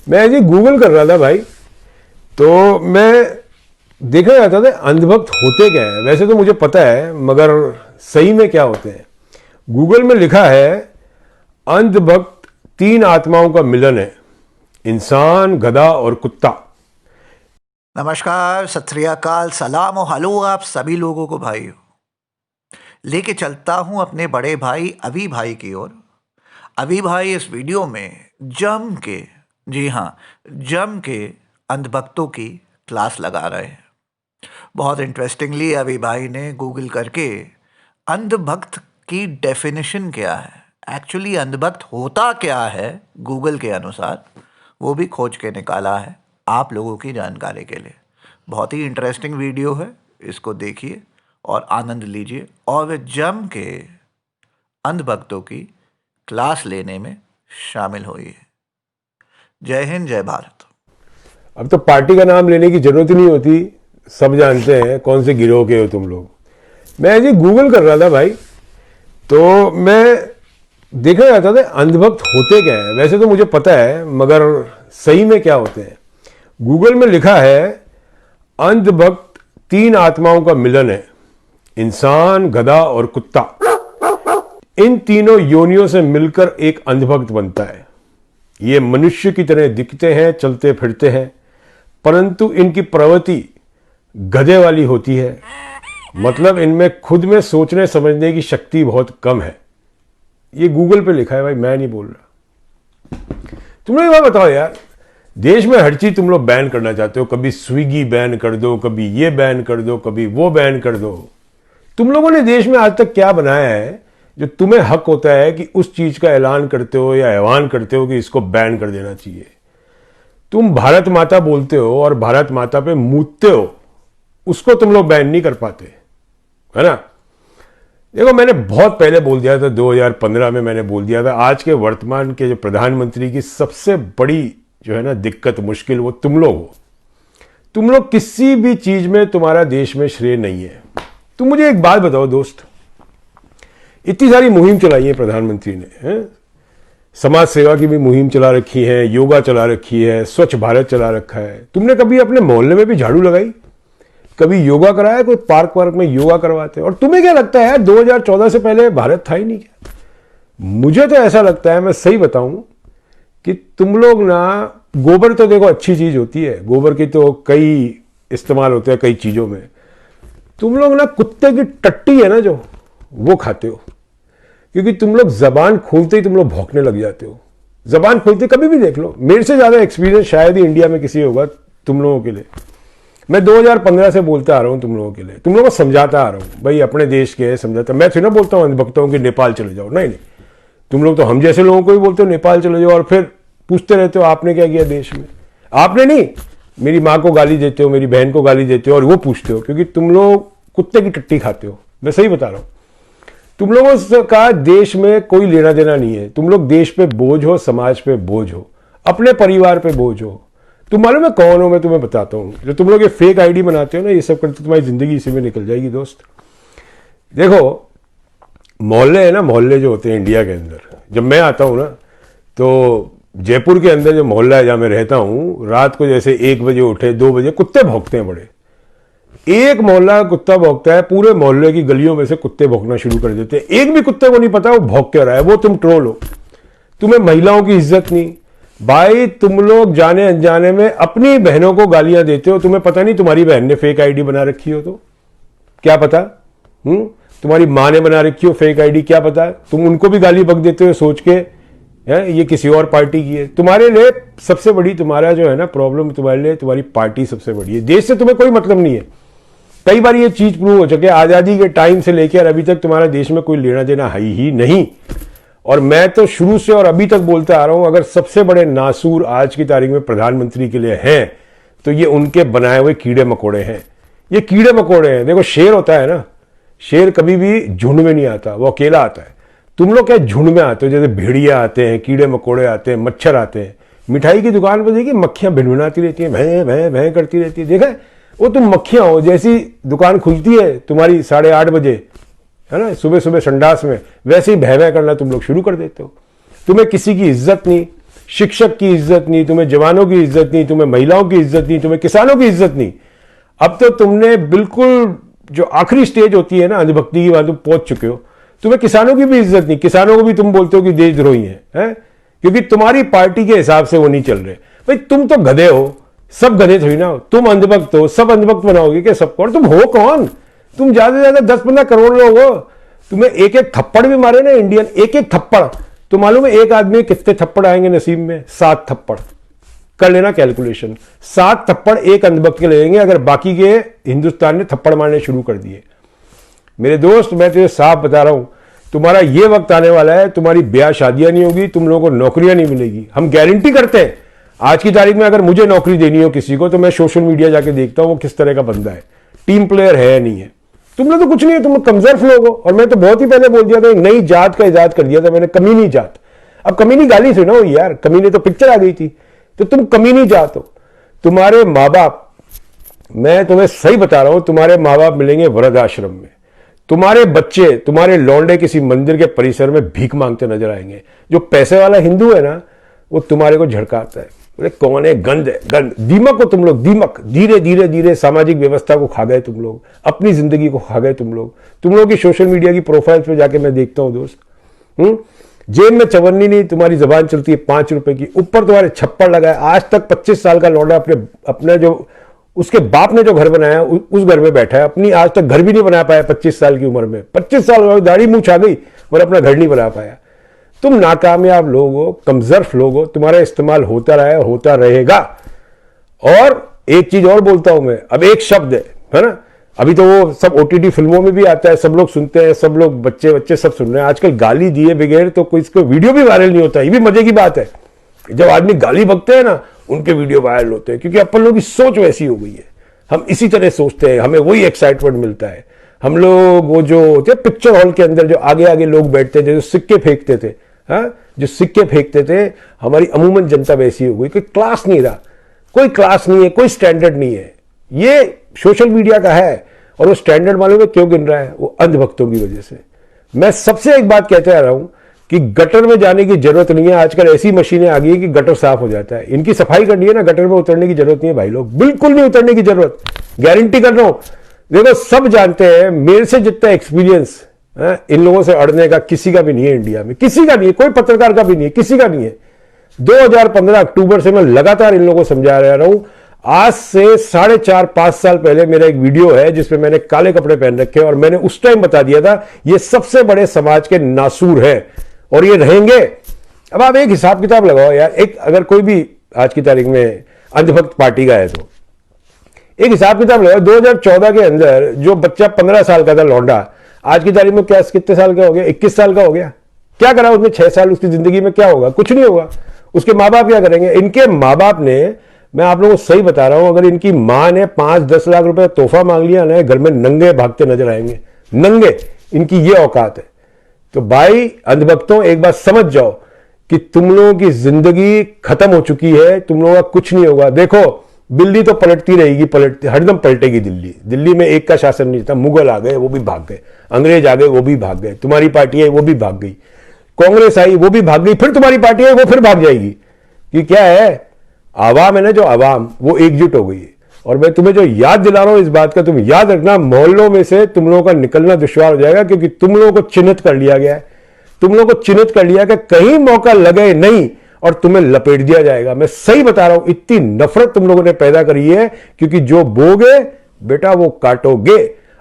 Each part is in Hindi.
मैं जी गूगल कर रहा था भाई, तो मैं देखना चाहता था अंधभक्त होते क्या है। वैसे तो मुझे पता है, मगर सही में क्या होते हैं। गूगल में लिखा है अंधभक्त तीन आत्माओं का मिलन है, इंसान, गधा और कुत्ता। नमस्कार, सत श्री अकाल, सलाम और हेलो आप सभी लोगों को भाई। लेके चलता हूँ अपने बड़े भाई अभी भाई की ओर। अभी भाई इस वीडियो में जम के, जी हाँ, जम के अंधभक्तों की क्लास लगा रहे हैं। बहुत इंटरेस्टिंगली अभी भाई ने गूगल करके अंधभक्त की डेफिनेशन क्या है, एक्चुअली अंधभक्त होता क्या है गूगल के अनुसार, वो भी खोज के निकाला है आप लोगों की जानकारी के लिए। बहुत ही इंटरेस्टिंग वीडियो है, इसको देखिए और आनंद लीजिए और वे जम के अंधभक्तों की क्लास लेने में शामिल होइए। जय हिंद, जय भारत। अब तो पार्टी का नाम लेने की जरूरत ही नहीं होती, सब जानते हैं कौन से गिरोह के हो तुम लोग। मैं जी गूगल कर रहा था भाई, तो मैं देखना चाहता था अंधभक्त होते क्या है। वैसे तो मुझे पता है, मगर सही में क्या होते हैं। गूगल में लिखा है अंधभक्त तीन आत्माओं का मिलन है, इंसान, गधा और कुत्ता। इन तीनों योनियों से मिलकर एक अंधभक्त बनता है। ये मनुष्य की तरह दिखते हैं, चलते फिरते हैं, परंतु इनकी प्रवृत्ति गधे वाली होती है। मतलब इनमें खुद में सोचने समझने की शक्ति बहुत कम है। ये गूगल पे लिखा है भाई, मैं नहीं बोल रहा। तुम लोग ये बात बताओ यार, देश में हर चीज तुम लोग बैन करना चाहते हो। कभी स्विगी बैन कर दो, कभी ये बैन कर दो, कभी वो बैन कर दो। तुम लोगों ने देश में आज तक क्या बनाया है जो तुम्हें हक होता है कि उस चीज का ऐलान करते हो या ऐवान करते हो कि इसको बैन कर देना चाहिए। तुम भारत माता बोलते हो और भारत माता पे मूतते हो, उसको तुम लोग बैन नहीं कर पाते, है ना। देखो, मैंने बहुत पहले बोल दिया था, 2015 में मैंने बोल दिया था, आज के वर्तमान के जो प्रधानमंत्री की सबसे बड़ी जो है ना दिक्कत, मुश्किल, वो तुम लोग हो। तुम लोग किसी भी चीज में तुम्हारा देश में श्रेय नहीं है। तुम मुझे एक बात बताओ दोस्त, इतनी सारी मुहिम चलाई है प्रधानमंत्री ने, है? समाज सेवा की भी मुहिम चला रखी है, योगा चला रखी है, स्वच्छ भारत चला रखा है। तुमने कभी अपने मोहल्ले में भी झाड़ू लगाई? कभी योगा कराया? कोई पार्क वार्क में योगा करवाते? और तुम्हें क्या लगता है यार, 2014 से पहले भारत था ही नहीं क्या? मुझे तो ऐसा लगता है, मैं सही बताऊं, कि तुम लोग ना, गोबर तो देखो अच्छी चीज होती है, गोबर की तो कई इस्तेमाल होते हैं कई चीजों में। तुम लोग ना कुत्ते की टट्टी है ना जो, वो खाते हो। क्योंकि तुम लोग जबान खोलते ही तुम लोग भौंकने लग जाते हो। जबान खोलते कभी भी देख लो, मेरे से ज्यादा एक्सपीरियंस शायद ही इंडिया में किसी होगा तुम लोगों के लिए। मैं 2015 से बोलता आ रहा हूं तुम लोगों के लिए, तुम लोगों को समझाता आ रहा हूं भाई, अपने देश के समझाता। मैं थोड़ी ना बोलता हूं अंधभक्तों कि नेपाल चले जाओ, नहीं नहीं। तुम लोग तो हम जैसे लोगों को ही बोलते हो नेपाल चले जाओ, और फिर पूछते रहते हो आपने क्या किया देश में। आपने नहीं, मेरी माँ को गाली देते हो, मेरी बहन को गाली देते हो, और वो पूछते हो क्योंकि तुम लोग कुत्ते की टट्टी खाते हो। मैं सही बता रहा हूं। तुम लोगों का देश में कोई लेना देना नहीं है। तुम लोग देश पे बोझ हो, समाज पे बोझ हो, अपने परिवार पे बोझ हो। तुम मालूम है कौन हो? मैं तुम्हें बताता हूं। जो तुम लोग ये फेक आईडी बनाते हो ना, ये सब करते, तुम्हारी जिंदगी इसी में निकल जाएगी दोस्त। देखो, मोहल्ले है ना, मोहल्ले जो होते हैं इंडिया के अंदर, जब मैं आता हूं ना, तो जयपुर के अंदर जो मोहल्ला है जहां मैं रहता हूं, रात को जैसे 1 बजे उठे, 2 बजे कुत्ते भौंकते हैं बड़े। एक मोहल्ला कुत्ता भौंकता है, पूरे मोहल्ले की गलियों में से कुत्ते भौंकना शुरू कर देते हैं। एक भी कुत्ते को नहीं पता वो भौंक क्या रहा है, वो तुम ट्रोल हो। तुम्हें महिलाओं की इज्जत नहीं भाई। तुम लोग जाने अनजाने में अपनी बहनों को गालियां देते हो। तुम्हें पता नहीं तुम्हारी बहन ने फेक आईडी बना रखी हो तो क्या पता। तुम्हारी माँ ने बना रखी हो फेक आईडी, क्या पता। तुम उनको भी गाली बक देते हो सोच के है ये किसी और पार्टी की है। तुम्हारे लिए सबसे बड़ी, तुम्हारा जो है ना प्रॉब्लम, तुम्हारे लिए तुम्हारी पार्टी सबसे बड़ी है। देश से तुम्हें कोई मतलब नहीं है। कई बार ये चीज प्रूव हो चुकी है, आजादी के टाइम से लेकर अभी तक तुम्हारा देश में कोई लेना देना है ही नहीं। और मैं तो शुरू से और अभी तक बोलता आ रहा हूं, अगर सबसे बड़े नासूर आज की तारीख में प्रधानमंत्री के लिए हैं तो ये उनके बनाए हुए कीड़े मकोड़े हैं। ये कीड़े मकोड़े हैं। देखो, शेर होता है ना, शेर कभी भी झुंड में नहीं आता, वो अकेला आता है। तुम लोग क्या झुंड में आते हो? जैसे भेड़िया आते हैं, कीड़े मकोड़े आते हैं, मच्छर आते हैं। मिठाई की दुकान पर देखिए मक्खियां भिनभिनाती रहती हैं, भैं भैं भैं करती रहती है। देखा है? वो तुम मक्खियां हो। जैसी दुकान खुलती है तुम्हारी 8:30 बजे, है ना, सुबह सुबह संडास में, वैसे ही भय भय करना तुम लोग शुरू कर देते हो। तुम्हें किसी की इज्जत नहीं, शिक्षक की इज्जत नहीं, तुम्हें जवानों की इज्जत नहीं, तुम्हें महिलाओं की इज्जत नहीं, तुम्हें किसानों की इज्जत नहीं। अब तो तुमने बिल्कुल जो आखिरी स्टेज होती है ना अंधभक्ति की, वहां तुम पहुंच चुके हो। तुम्हें किसानों की भी इज्जत नहीं, किसानों को भी तुम बोलते हो कि देशद्रोही हैं, क्योंकि तुम्हारी पार्टी के हिसाब से वो नहीं चल रहे। भाई तुम तो गधे हो, सब गधे थोड़ी ना हो, तुम अंधभक्त हो, सब अंधभक्त बनाओगे क्या सबको? और तुम हो कौन? तुम ज्यादा से ज्यादा 10-15 करोड़ लोग हो। तुम्हें एक एक थप्पड़ भी मारे ना इंडियन, एक एक थप्पड़, तो मालूम है एक आदमी कितने थप्पड़ आएंगे नसीब में? 7 थप्पड़। कर लेना कैलकुलेशन, 7 थप्पड़ एक अंधभक्त के लगेंगे अगर बाकी के हिंदुस्तान ने थप्पड़ मारने शुरू कर दिए। मेरे दोस्त, मैं तुझे साफ बता रहा हूं, तुम्हारा ये वक्त आने वाला है, तुम्हारी ब्याह शादियां नहीं होगी, तुम लोगों को नौकरियां नहीं मिलेगी। हम गारंटी करते हैं, आज की तारीख में अगर मुझे नौकरी देनी हो किसी को, तो मैं सोशल मीडिया जाके देखता हूं वो किस तरह का बंदा है, टीम प्लेयर है या नहीं है। तुम लोग तो कुछ नहीं है, तुम लोग कमजोर लोग हो। और मैं तो बहुत ही पहले बोल दिया था, एक नई जात का इजाद कर दिया था मैंने, कमीनी जात। अब कमीनी गाली सुना हो यार, कमीने तो पिक्चर आ गई थी, तो तुम कमीनी जात हो। तुम्हारे माँ बाप, मैं तुम्हें सही बता रहा हूं, तुम्हारे माँ बाप मिलेंगे वृद्धाश्रम में, तुम्हारे बच्चे, तुम्हारे लौंडे किसी मंदिर के परिसर में भीख मांगते नजर आएंगे। जो पैसे वाला हिंदू है ना, वो तुम्हारे को झड़काता है, बोले कौन है, गंद है, गंद। दीमक हो तुम लोग, दीमक। धीरे धीरे धीरे सामाजिक व्यवस्था को खा गए तुम लोग, अपनी जिंदगी को खा गए तुम लोग। तुम लोग की सोशल मीडिया की प्रोफाइल पे जाके मैं देखता हूं दोस्त, जेब में चवन्नी नहीं, तुम्हारी जबान चलती है 5 रुपए की, ऊपर तुम्हारे छप्पड़ लगा है। आज तक 25 साल का लौंडा अपने जो उसके बाप ने जो घर बनाया उस घर में बैठा है, अपनी आज तक घर भी नहीं बना पाया 25 साल की उम्र में। 25 साल दाढ़ी मूंछ आ गई और अपना घर नहीं बना पाया। तुम नाकामयाब लोग हो, कमजोर लोग हो, तुम्हारा इस्तेमाल होता रहा है, होता रहेगा। और एक चीज और बोलता हूं मैं, अब एक शब्द है ना, अभी तो वो सब ओटीटी फिल्मों में भी आता है, सब लोग सुनते हैं, सब लोग बच्चे बच्चे सब सुन रहे हैं। आजकल गाली दिए बगैर तो कोई इसको वीडियो भी वायरल नहीं होता। ये भी मजे की बात है, जब आदमी गाली बकते हैं ना, उनके वीडियो वायरल होते हैं, क्योंकि अपन लोगों की सोच वैसी हो गई है। हम इसी तरह सोचते हैं, हमें वही एक्साइटमेंट मिलता है। हम लोग वो जो होते पिक्चर हॉल के अंदर जो आगे आगे लोग बैठते थे, जो सिक्के फेंकते थे, जो सिक्के फेंकते थे, हमारी अमूमन जनता वैसी हो गई। कोई क्लास नहीं रहा, कोई क्लास नहीं है, कोई स्टैंडर्ड नहीं है। ये सोशल मीडिया का है। और वो स्टैंडर्ड मालूम है क्यों गिन रहा है? वो अंधभक्तों की वजह से। मैं सबसे एक बात कहते आ रहा हूं कि गटर में जाने की जरूरत नहीं है। आजकल ऐसी मशीनें आ गई है कि गटर साफ हो जाता है। इनकी सफाई करनी है ना, गटर में उतरने की जरूरत नहीं है भाई लोग, बिल्कुल नहीं उतरने की जरूरत, गारंटी कर रहा हूं। देखो सब जानते हैं, मेरे से जितना एक्सपीरियंस इन लोगों से अड़ने का किसी का भी नहीं है इंडिया में, किसी का नहीं है, कोई पत्रकार का भी नहीं है, किसी का नहीं है। 2015 अक्टूबर से मैं लगातार इन लोगों को समझा रहा हूं। आज से 4.5-5 साल पहले मेरा एक वीडियो है जिसमें मैंने काले कपड़े पहन रखे और मैंने उस टाइम बता दिया था ये सबसे बड़े समाज के नासूर है और ये रहेंगे। अब आप एक हिसाब किताब लगाओ यार, एक अगर कोई भी आज की तारीख में अंधभक्त पार्टी का है तो एक हिसाब किताब लगाओ। 2014 के अंदर जो बच्चा 15 साल का था लौंडा, आज की तारीख में क्या कितने साल का हो गया? 21 साल का हो गया। क्या करा उसने 6 साल? उसकी जिंदगी में क्या होगा? कुछ नहीं होगा। उसके माँ बाप क्या करेंगे? इनके माँ बाप ने, मैं आप लोगों को सही बता रहा हूं, अगर इनकी मां ने 5-10 लाख रुपए तोहफा मांग लिया ना, घर में नंगे भागते नजर आएंगे, नंगे। इनकी ये औकात है। तो भाई अंधभक्तों, एक बात समझ जाओ कि तुम लोगों की जिंदगी खत्म हो चुकी है, तुम लोगों का कुछ नहीं होगा। देखो दिल्ली तो पलटती रहेगी, पलटती हरदम पलटेगी दिल्ली। दिल्ली में एक का शासन नहीं था, मुगल आ गए वो भी भाग गए, अंग्रेज आ गए वो भी भाग गए, तुम्हारी पार्टी आई वो भी भाग गई, कांग्रेस आई वो भी भाग गई, फिर तुम्हारी पार्टी आई वो फिर भाग जाएगी। कि क्या है, आवाम है ना, जो आवाम वो एकजुट हो गई है। और मैं तुम्हें जो याद दिला रहा हूं इस बात का, तुम याद रखना, मोहल्लों में से तुम लोगों का निकलना दुश्वार हो जाएगा, क्योंकि तुम लोगों को चिन्हित कर लिया गया है। तुम लोगों को चिन्हित कर लिया कि कहीं मौका लगे नहीं और तुम्हें लपेट दिया जाएगा। मैं सही बता रहा हूं, इतनी नफरत तुम लोगों ने पैदा करी है, क्योंकि जो बोगे बेटा वो काटोगे।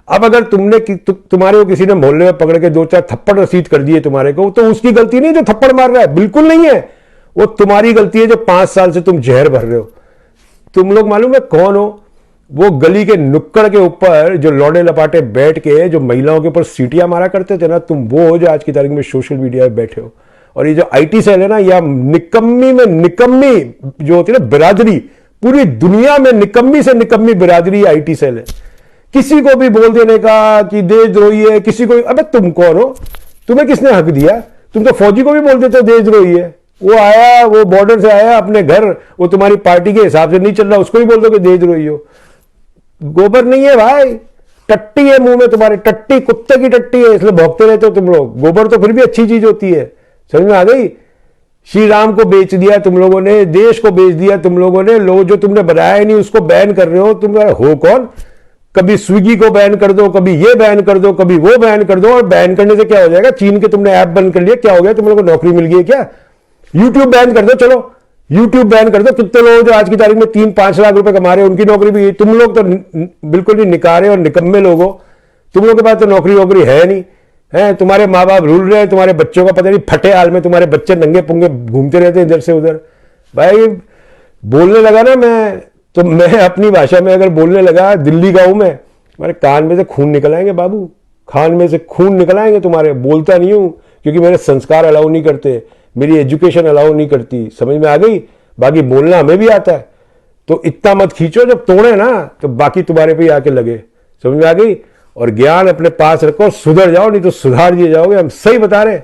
अब अगर तुमने तुम्हारे को किसी ने मोहल्ले में पकड़ के 2-4 थप्पड़ रसीद कर दिए तुम्हारे को, तो उसकी गलती नहीं जो थप्पड़ मार रहा है, बिल्कुल नहीं है। वो तुम्हारी गलती है जो 5 साल से तुम जहर भर रहे हो। तुम लोग मालूम है कौन हो? वो गली के नुक्कड़ के ऊपर जो लौड़े लपाटे बैठ के जो महिलाओं के ऊपर सीटियां मारा करते थे ना, तुम वो हो जो आज की तारीख में सोशल मीडिया पे बैठे हो। और ये जो आईटी सेल है ना, या निकम्मी में निकम्मी जो होती है ना बिरादरी, पूरी दुनिया में निकम्मी से निकम्मी बिरादरी आईटी सेल है। किसी को भी बोल देने का कि देशद्रोही है, किसी को, अबे तुम कौन हो? तुम्हें किसने हक दिया? तुम तो फौजी को भी बोल देते हो देशद्रोही है। वो आया, वो बॉर्डर से आया अपने घर, वो तुम्हारी पार्टी के हिसाब से नहीं चल रहा, उसको भी बोल दो कि देशद्रोही हो। गोबर नहीं है भाई, टट्टी है मुंह में तुम्हारे, टट्टी, कुत्ते की टट्टी है, इसलिए भौंकते रहते हो तुम लोग। गोबर तो फिर भी अच्छी चीज होती है, समझ में आ गई? श्री राम को बेच दिया तुम लोगों ने, देश को बेच दिया तुम लोगों ने, लोग जो तुमने बनाया ही नहीं उसको बैन कर रहे हो। तुम हो कौन? कभी स्विगी को बैन कर दो, कभी ये बैन कर दो, कभी वो बैन कर दो, और बैन करने से क्या हो जाएगा? चीन के तुमने ऐप बंद कर लिया, क्या हो गया? तुम लोगों को नौकरी मिल गई है क्या? यूट्यूब बैन कर दो, चलो यूट्यूब बैन कर दो। कितने लोग जो आज की तारीख में 3-5 लाख रुपए कमा रहे हैं उनकी नौकरी भी, तुम लोग तो बिल्कुल ही निकारे और निकम्मे लोग हो। तुम लोग के पास तो नौकरी वोकरी है नहीं है। तुम्हारे माँ बाप रूल रहे हैं, तुम्हारे बच्चों का पता नहीं फटे हाल में तुम्हारे बच्चे नंगे पुंगे घूमते रहते हैं इधर से उधर। भाई बोलने लगा ना मैं, तो मैं अपनी भाषा में अगर बोलने लगा, दिल्ली का हूं मैं, तुम्हारे कान में से खून निकल आएंगे बाबू, कान में से खून निकल आएंगे तुम्हारे। बोलता नहीं हूं क्योंकि मेरे संस्कार अलाउ नहीं करते, मेरी एजुकेशन अलाउ नहीं करती, समझ में आ गई? बाकी बोलना हमें भी आता है, तो इतना मत खींचो, जब तोड़े ना तो बाकी तुम्हारे पे ही आके लगे, समझ में आ गई? और ज्ञान अपने पास रखो, सुधर जाओ, नहीं तो सुधार दिए जाओगे। हम सही बता रहे,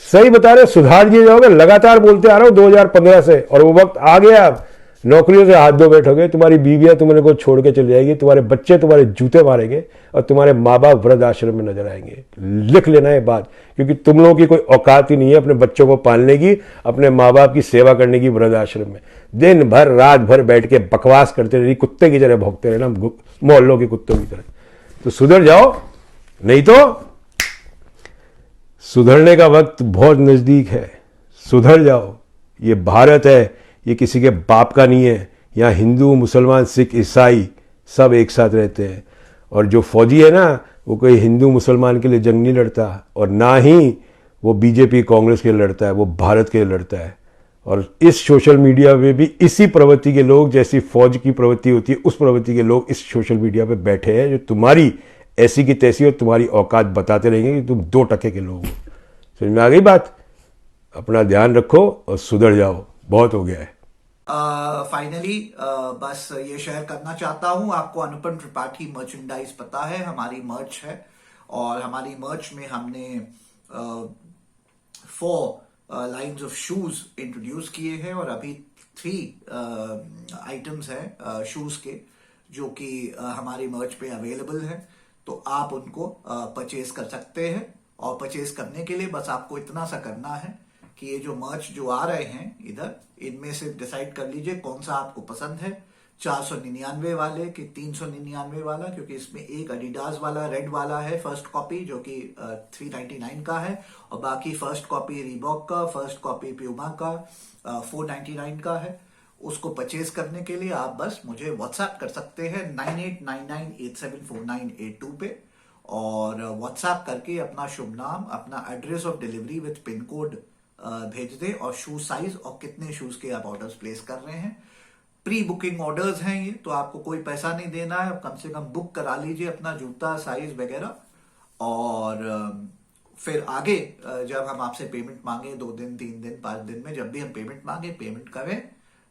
सही बता रहे, सुधार दिए जाओगे। लगातार बोलते आ रहा हूं 2015 से, और वो वक्त आ गया अब नौकरियों से हाथ धो बैठोगे। तुम्हारी बीवियां तुम्हारे को छोड़ के चली जाएगी, तुम्हारे बच्चे तुम्हारे जूते मारेंगे, और तुम्हारे माँ बाप वृद्ध आश्रम में नजर आएंगे। लिख लेना ये बात, क्योंकि तुम लोगों की कोई औकात ही नहीं है अपने बच्चों को पालने की, अपने माँ बाप की सेवा करने की वृद्ध आश्रम में। दिन भर रात भर बैठ के बकवास करते रही, कुत्ते की तरह भौंकते रहना, मोहल्लों के कुत्तों की तरह। तो सुधर जाओ, नहीं तो सुधरने का वक्त बहुत नजदीक है। सुधर जाओ। ये भारत है, ये किसी के बाप का नहीं है। यहाँ हिंदू, मुसलमान, सिख, ईसाई सब एक साथ रहते हैं। और जो फौजी है ना, वो कोई हिंदू मुसलमान के लिए जंग नहीं लड़ता, और ना ही वो बीजेपी कांग्रेस के लिए लड़ता है, वो भारत के लिए लड़ता है। और इस सोशल मीडिया पे भी इसी प्रवृत्ति के लोग, जैसी फौज की प्रवृत्ति होती है उस प्रवृत्ति के लोग इस सोशल मीडिया पे बैठे हैं, जो तुम्हारी ऐसी की तैसी और तुम्हारी औकात बताते रहेंगे कि तुम 2 टके के लोग हो। समझ में आ गई बात? अपना ध्यान रखो और सुधर जाओ, बहुत हो गया है। फाइनली बस ये शेयर करना चाहता हूं, आपको अनुपम त्रिपाठी मर्चेंडाइज पता है, हमारी मर्च है, और हमारी मर्च में हमने 4 लाइन्स ऑफ शूज इंट्रोड्यूस किए हैं, और अभी 3 आइटम्स हैं शूज के, जो कि हमारी मर्च पे अवेलेबल हैं। तो आप उनको परचेज कर सकते हैं, और परचेज करने के लिए बस आपको इतना सा करना है कि ये जो मर्च जो आ रहे हैं इधर, इनमें से डिसाइड कर लीजिए कौन सा आपको पसंद है, 499 वाले कि 399 वाला, क्योंकि इसमें एक एडिडास वाला रेड वाला है फर्स्ट कॉपी, जो कि 399 का है, और बाकी फर्स्ट कॉपी रीबॉक का, फर्स्ट कॉपी प्यूमा का 499 का है। उसको परचेज करने के लिए आप बस मुझे व्हाट्सएप कर सकते हैं 9899874982 पे, और व्हाट्सएप करके अपना शुभ नाम, अपना address of delivery with pin code भेज दें, और शूज साइज और कितने शूज के आप ऑर्डर्स प्लेस कर रहे हैं। प्री बुकिंग ऑर्डर्स हैं ये, तो आपको कोई पैसा नहीं देना है, कम से कम बुक करा लीजिए अपना जूता साइज वगैरह, और फिर आगे जब हम आपसे पेमेंट मांगे 2 दिन 3 दिन 5 दिन में, जब भी हम पेमेंट मांगे, पेमेंट करें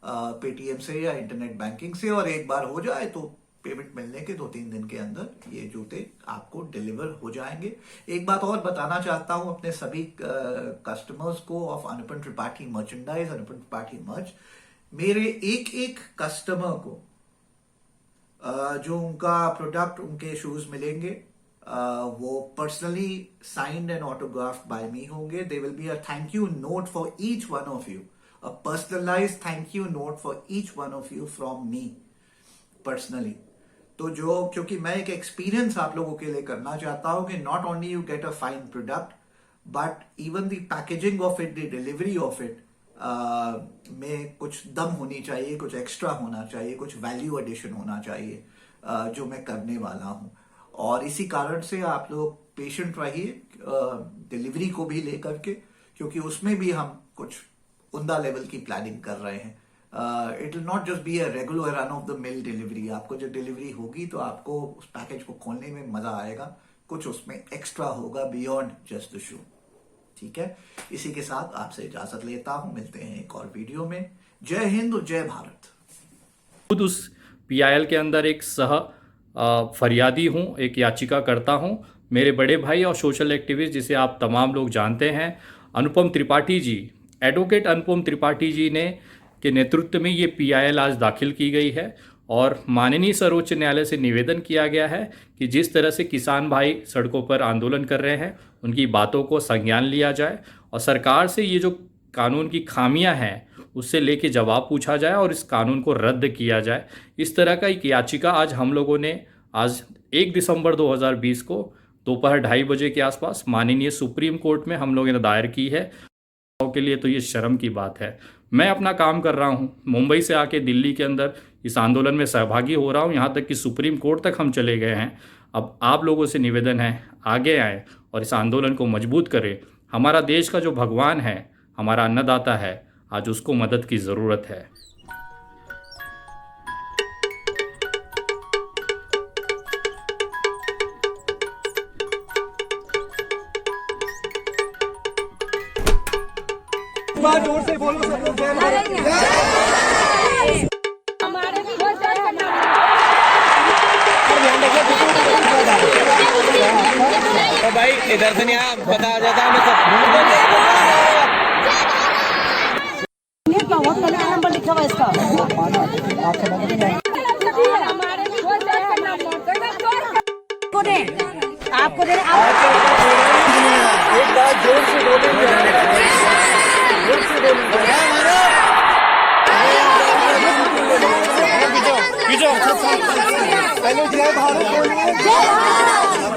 पेटीएम से या इंटरनेट बैंकिंग से, और एक बार हो जाए तो पेमेंट मिलने के 2-3 दिन के अंदर ये जूते आपको डिलीवर हो जाएंगे। एक बात और बताना चाहता हूं अपने सभी कस्टमर्स को ऑफ अनुपम त्रिपाठी मर्चेंडाइज, अनुपम त्रिपाठी मर्च, मेरे एक कस्टमर को जो उनका प्रोडक्ट, उनके शूज मिलेंगे, वो पर्सनली साइंड एंड ऑटोग्राफ्ड बाय मी होंगे। They will be a thank you note for each one of you, a personalised thank you note for each one of you from me personally. तो क्योंकि मैं एक एक्सपीरियंस आप लोगों के लिए करना चाहता हूं कि not only you get a fine product, but even the packaging of it, the delivery of it में कुछ दम होनी चाहिए, कुछ एक्स्ट्रा होना चाहिए, कुछ वैल्यू एडिशन होना चाहिए, जो मैं करने वाला हूं। और इसी कारण से आप लोग पेशेंट रहिए डिलीवरी को भी लेकर के, क्योंकि उसमें भी हम कुछ उम्दा लेवल की प्लानिंग कर रहे हैं। It will not just be a regular run of the mill delivery. आपको जब डिलीवरी होगी तो आपको उस पैकेज को खोलने में मजा आएगा, कुछ उसमें एक्स्ट्रा होगा बियॉन्ड जस्ट द शू। ठीक है, इसी के साथ आपसे इजाजत लेता हूं, मिलते हैं एक और वीडियो में। जय हिंद, जय भारत। खुद उस पीआईएल के अंदर एक फरियादी हूं, एक याचिका करता हूं। मेरे बड़े भाई और सोशल एक्टिविस्ट, जिसे आप तमाम लोग जानते हैं, अनुपम त्रिपाठी जी, एडवोकेट अनुपम त्रिपाठी जी ने के नेतृत्व में ये पीआईएल आज दाखिल की गई है, और माननीय सर्वोच्च न्यायालय से निवेदन किया गया है कि जिस तरह से किसान भाई सड़कों पर आंदोलन कर रहे हैं, उनकी बातों को संज्ञान लिया जाए, और सरकार से ये जो कानून की खामियां हैं उससे लेके जवाब पूछा जाए और इस कानून को रद्द किया जाए। इस तरह का एक याचिका आज हम लोगों ने आज 1 दिसंबर 2020 को दोपहर 2:30 बजे के आसपास माननीय सुप्रीम कोर्ट में हम लोगों ने दायर की है। के लिए तो ये शर्म की बात है। मैं अपना काम कर रहा हूँ, मुंबई से आके दिल्ली के अंदर इस आंदोलन में सहभागी हो रहा हूँ, यहाँ तक कि सुप्रीम कोर्ट तक हम चले गए हैं। अब आप लोगों से निवेदन है, आगे आएँ और इस आंदोलन को मजबूत करें। हमारा देश का जो भगवान है, हमारा अन्नदाता है, आज उसको मदद की ज़रूरत है। जोर से बोलो सब लोग। तो भाई इधर से नहीं आया, पता आ जाता हमें सब। बहुत पहले नंबर लिखा हुआ इसका। आपको दे एक बार जोर से बोलेंगे। पहले जय भारत बोलिए।